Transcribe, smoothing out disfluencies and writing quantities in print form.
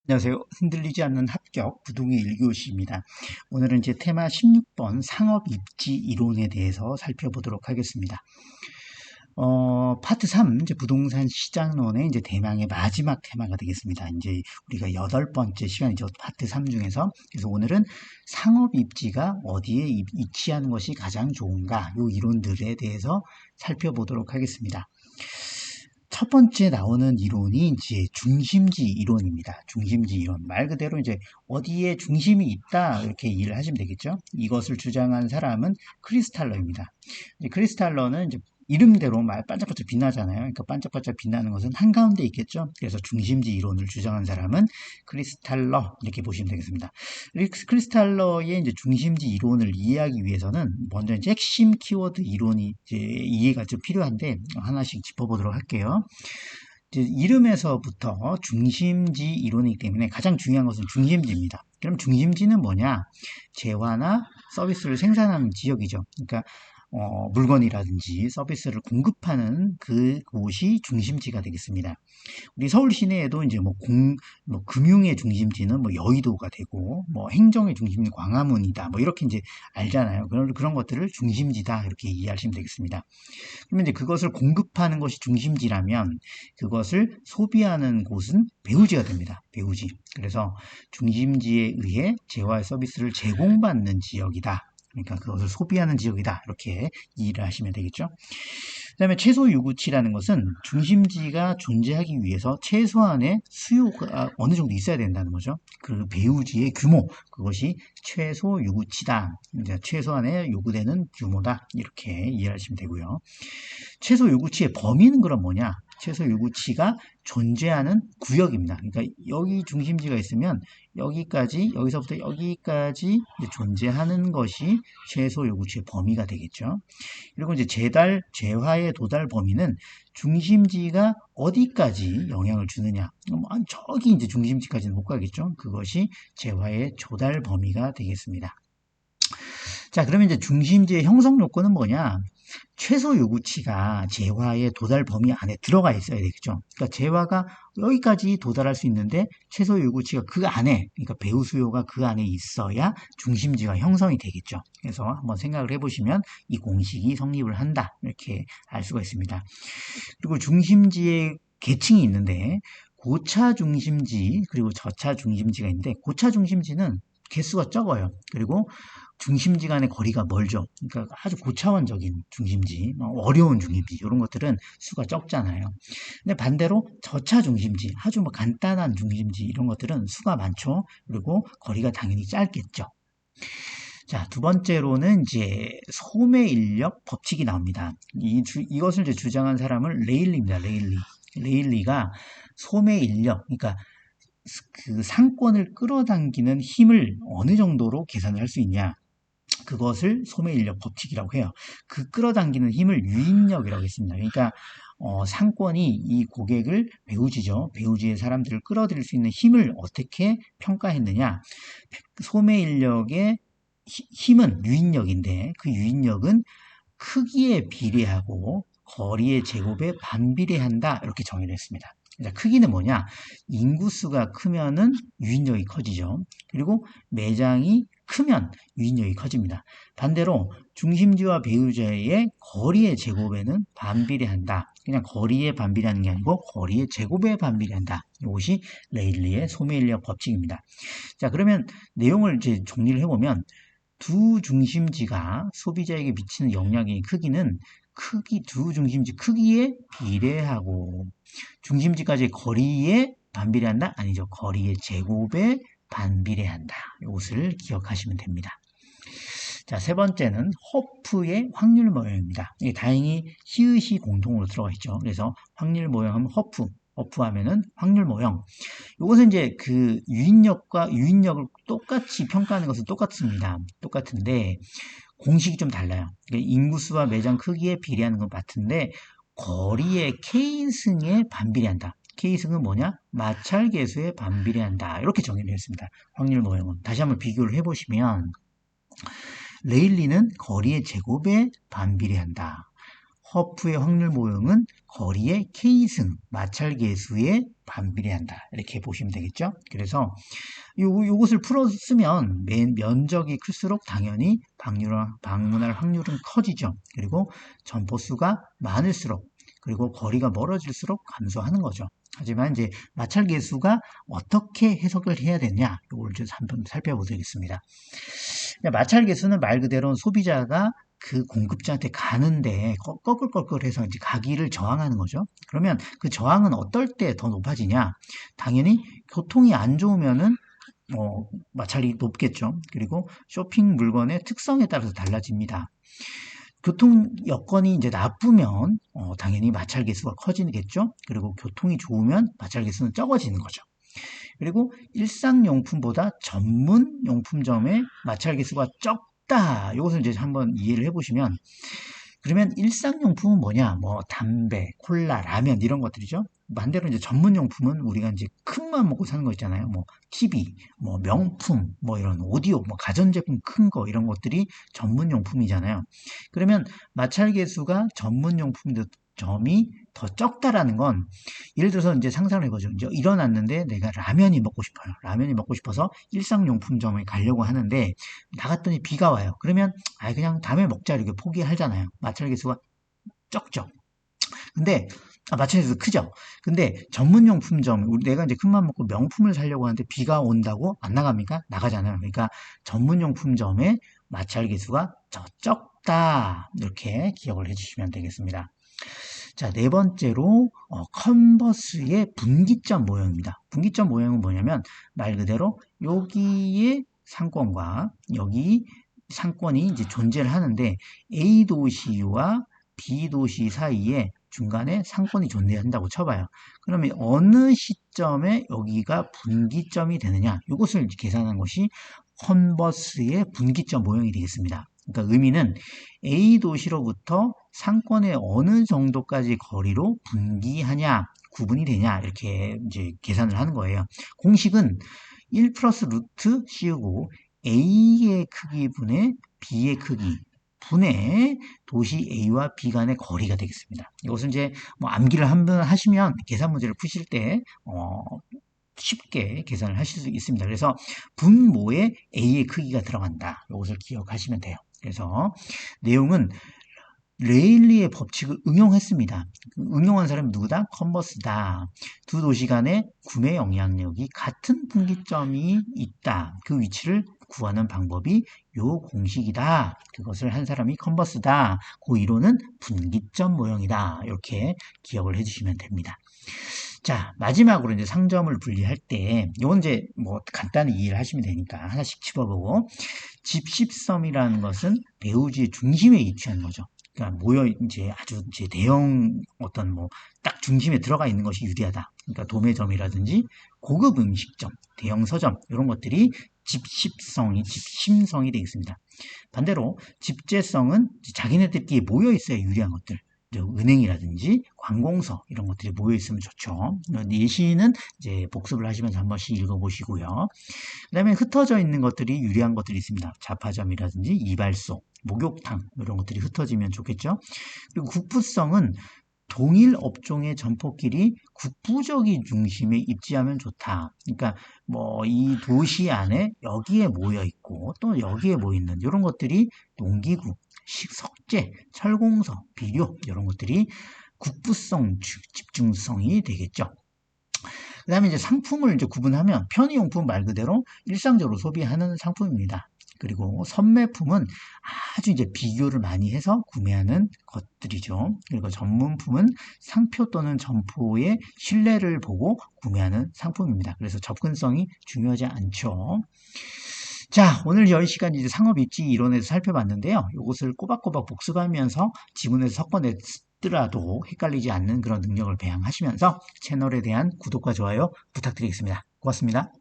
안녕하세요. 흔들리지 않는 합격 부동의 1교시입니다. 오늘은 이제 테마 16번 상업 입지 이론에 대해서 살펴보도록 하겠습니다. 파트 3, 이제 부동산 시장론의 이제 대망의 마지막 테마가 되겠습니다. 이제 우리가 8번째 시간이죠. 파트 3 중에서. 그래서 오늘은 상업 입지가 어디에 위치하는 것이 가장 좋은가, 이 이론들에 대해서 살펴보도록 하겠습니다. 첫 번째 나오는 이론이 이제 중심지 이론입니다. 중심지 이론. 말 그대로 이제 어디에 중심이 있다 이렇게 이해를 하시면 되겠죠. 이것을 주장한 사람은 크리스탈러입니다. 크리스탈러는 이제 이름대로 말 반짝반짝 빛나잖아요. 그러니까 반짝반짝 빛나는 것은 한가운데 있겠죠. 그래서 중심지 이론을 주장한 사람은 크리스탈러 이렇게 보시면 되겠습니다. 크리스탈러의 이제 중심지 이론을 이해하기 위해서는 먼저 이제 핵심 키워드 이론이 이제 이해가 좀 필요한데 하나씩 짚어보도록 할게요. 이제 이름에서부터 중심지 이론이기 때문에 가장 중요한 것은 중심지입니다. 그럼 중심지는 뭐냐? 재화나 서비스를 생산하는 지역이죠. 그러니까 물건이라든지 서비스를 공급하는 그곳이 중심지가 되겠습니다. 우리 서울 시내에도 이제 뭐 금융의 중심지는 뭐 여의도가 되고, 뭐 행정의 중심지 광화문이다. 뭐 이렇게 이제 알잖아요. 그런 것들을 중심지다. 이렇게 이해하시면 되겠습니다. 그러면 이제 그것을 공급하는 것이 중심지라면 그것을 소비하는 곳은 배후지가 됩니다. 배후지. 그래서 중심지에 의해 재화의 서비스를 제공받는 지역이다. 그러니까 그것을 소비하는 지역이다. 이렇게 이해를 하시면 되겠죠. 그 다음에 최소 요구치라는 것은 중심지가 존재하기 위해서 최소한의 수요가 어느 정도 있어야 된다는 거죠. 그 배후지의 규모, 그것이 최소 요구치다. 이제 최소한의 요구되는 규모다. 이렇게 이해하시면 되고요. 최소 요구치의 범위는 그럼 뭐냐? 최소 요구치가 존재하는 구역입니다. 그러니까 여기 중심지가 있으면 여기까지, 여기서부터 여기까지 존재하는 것이 최소 요구치의 범위가 되겠죠. 그리고 이제 재화의 도달 범위는 중심지가 어디까지 영향을 주느냐. 저기 이제 중심지까지는 못 가겠죠. 그것이 재화의 조달 범위가 되겠습니다. 자, 그러면 이제 중심지의 형성 요건은 뭐냐? 최소 요구치가 재화의 도달 범위 안에 들어가 있어야 되겠죠. 그러니까 재화가 여기까지 도달할 수 있는데 최소 요구치가 그 안에, 그러니까 배후 수요가 그 안에 있어야 중심지가 형성이 되겠죠. 그래서 한번 생각을 해보시면 이 공식이 성립을 한다. 이렇게 알 수가 있습니다. 그리고 중심지의 계층이 있는데 고차 중심지 그리고 저차 중심지가 있는데 고차 중심지는 개수가 적어요. 그리고 중심지 간의 거리가 멀죠. 그러니까 아주 고차원적인 중심지, 어려운 중심지 이런 것들은 수가 적잖아요. 근데 반대로 저차 중심지, 아주 뭐 간단한 중심지 이런 것들은 수가 많죠. 그리고 거리가 당연히 짧겠죠. 자, 두 번째로는 이제 소매 인력 법칙이 나옵니다. 이것을 이제 주장한 사람은 레일리입니다. 레일리가 소매 인력, 그러니까 그 상권을 끌어당기는 힘을 어느 정도로 계산을 할 수 있냐. 그것을 소매인력 법칙이라고 해요. 그 끌어당기는 힘을 유인력이라고 했습니다. 그러니까 상권이 이 고객을 배우지의 사람들을 끌어들일 수 있는 힘을 어떻게 평가했느냐. 소매인력의 힘은 유인력인데 그 유인력은 크기에 비례하고 거리의 제곱에 반비례한다. 이렇게 정의를 했습니다. 자, 크기는 뭐냐? 인구수가 크면은 유인력이 커지죠. 그리고 매장이 크면 유인력이 커집니다. 반대로 중심지와 배우자의 거리의 제곱에는 반비례한다. 그냥 거리에 반비례하는 게 아니고 거리의 제곱에 반비례한다. 이것이 레일리의 소매인력 법칙입니다. 자, 그러면 내용을 이제 정리를 해보면 두 중심지가 소비자에게 미치는 영향의 크기는 두 중심지 크기에 비례하고 중심지까지의 거리에 반비례한다? 아니죠. 거리의 제곱에 반비례한다. 이것을 기억하시면 됩니다. 자, 세 번째는 허프의 확률 모형입니다. 이게 다행히 히읗이 공통으로 들어가 있죠. 그래서 확률 모형하면 허프하면은 확률 모형. 이것은 이제 그 유인력과 유인력을 똑같이 평가하는 것은 똑같습니다. 똑같은데 공식이 좀 달라요. 그러니까 인구수와 매장 크기에 비례하는 건 같은데 거리의 K승에 반비례한다. K승은 뭐냐? 마찰계수에 반비례한다. 이렇게 정의를 했습니다. 확률 모형은. 다시 한번 비교를 해보시면 레일리는 거리의 제곱에 반비례한다. 허프의 확률 모형은 거리의 K승, 마찰 계수에 반비례한다. 이렇게 보시면 되겠죠. 그래서 요것을 풀어 쓰면 면적이 클수록 당연히 방문할 확률은 커지죠. 그리고 점포수가 많을수록 그리고 거리가 멀어질수록 감소하는 거죠. 하지만 이제 마찰 계수가 어떻게 해석을 해야 되냐, 이걸 좀 한번 살펴보겠습니다. 마찰 계수는 말 그대로 소비자가 그 공급자한테 가는데 꺼끌꺼끌해서 이제 가기를 저항하는 거죠. 그러면 그 저항은 어떨 때 더 높아지냐? 당연히 교통이 안 좋으면은 마찰이 높겠죠. 그리고 쇼핑 물건의 특성에 따라서 달라집니다. 교통 여건이 이제 나쁘면 당연히 마찰 계수가 커지겠죠. 그리고 교통이 좋으면 마찰 계수는 적어지는 거죠. 그리고 일상용품보다 전문용품점의 마찰 계수가 적다. 이것을 이제 한번 이해를 해보시면, 그러면 일상용품은 뭐냐? 뭐 담배, 콜라, 라면 이런 것들이죠. 반대로 이제 전문용품은 우리가 이제 큰맘 먹고 사는 거 있잖아요. 뭐 TV, 뭐 명품, 뭐 이런 오디오, 뭐 가전제품 큰 거 이런 것들이 전문용품이잖아요. 그러면 마찰 계수가 전문용품 점이 더 적다라는 건, 예를 들어서 이제 상상을 해보죠. 이제 일어났는데 내가 라면이 먹고 싶어요. 라면이 먹고 싶어서 일상용품점에 가려고 하는데 나갔더니 비가 와요. 그러면 그냥 다음에 먹자 이렇게 포기하잖아요. 마찰 계수가 적죠. 근데 마찰 계수 크죠. 근데 전문용품점, 내가 이제 큰맘 먹고 명품을 사려고 하는데 비가 온다고 안 나갑니까? 나가잖아요. 그러니까 전문용품점의 마찰 계수가 더 적다, 이렇게 기억을 해주시면 되겠습니다. 자, 네 번째로 컨버스의 분기점 모형입니다. 분기점 모형은 뭐냐면 말 그대로 여기에 상권과 여기 상권이 이제 존재를 하는데 A 도시와 B 도시 사이에 중간에 상권이 존재한다고 쳐봐요. 그러면 어느 시점에 여기가 분기점이 되느냐, 이것을 계산한 것이 컨버스의 분기점 모형이 되겠습니다. 그러니까 의미는 A 도시로부터 상권의 어느 정도까지 거리로 분기하냐, 구분이 되냐, 이렇게 이제 계산을 하는 거예요. 공식은 1 플러스 루트 씌우고 A의 크기 분의 B의 크기 분의 도시 A와 B 간의 거리가 되겠습니다. 이것은 이제 뭐 암기를 한번 하시면 계산 문제를 푸실 때 쉽게 계산을 하실 수 있습니다. 그래서 분모에 A의 크기가 들어간다. 이것을 기억하시면 돼요. 그래서 내용은 레일리의 법칙을 응용했습니다. 응용한 사람이 누구다? 컨버스다. 두 도시 간의 구매 영향력이 같은 분기점이 있다. 그 위치를 구하는 방법이 요 공식이다. 그것을 한 사람이 컨버스다. 그 이론은 분기점 모형이다. 이렇게 기억을 해주시면 됩니다. 자, 마지막으로 이제 상점을 분리할 때, 이건 이제 뭐 간단히 이해를 하시면 되니까 하나씩 짚어보고, 집십섬이라는 것은 배우지의 중심에 위치한 거죠. 그러니까 이제 아주 이제 대형 어떤 뭐 딱 중심에 들어가 있는 것이 유리하다. 그러니까 도매점이라든지 고급 음식점, 대형 서점 이런 것들이 집심성이 되겠습니다. 반대로 집재성은 자기네들끼리 모여 있어야 유리한 것들. 은행이라든지 관공서 이런 것들이 모여 있으면 좋죠. 예시는 이제 복습을 하시면서 한 번씩 읽어보시고요. 그 다음에 흩어져 있는 것들이 유리한 것들이 있습니다. 잡화점이라든지 이발소, 목욕탕 이런 것들이 흩어지면 좋겠죠. 그리고 국부성은 동일 업종의 점포끼리 국부적인 중심에 입지하면 좋다. 그러니까 뭐 이 도시 안에 여기에 모여 있고 또 여기에 모여 있는 이런 것들이 농기구, 석재, 철공서, 비료 이런 것들이 국부성, 집중성이 되겠죠. 그 다음에 이제 상품을 이제 구분하면 편의용품 말 그대로 일상적으로 소비하는 상품입니다. 그리고 선매품은 아주 이제 비교를 많이 해서 구매하는 것들이죠. 그리고 전문품은 상표 또는 점포의 신뢰를 보고 구매하는 상품입니다. 그래서 접근성이 중요하지 않죠. 자, 오늘 저희 시간 이제 상업입지 이론에서 살펴봤는데요. 이것을 꼬박꼬박 복습하면서 지문에서 섞어냈더라도 헷갈리지 않는 그런 능력을 배양하시면서 채널에 대한 구독과 좋아요 부탁드리겠습니다. 고맙습니다.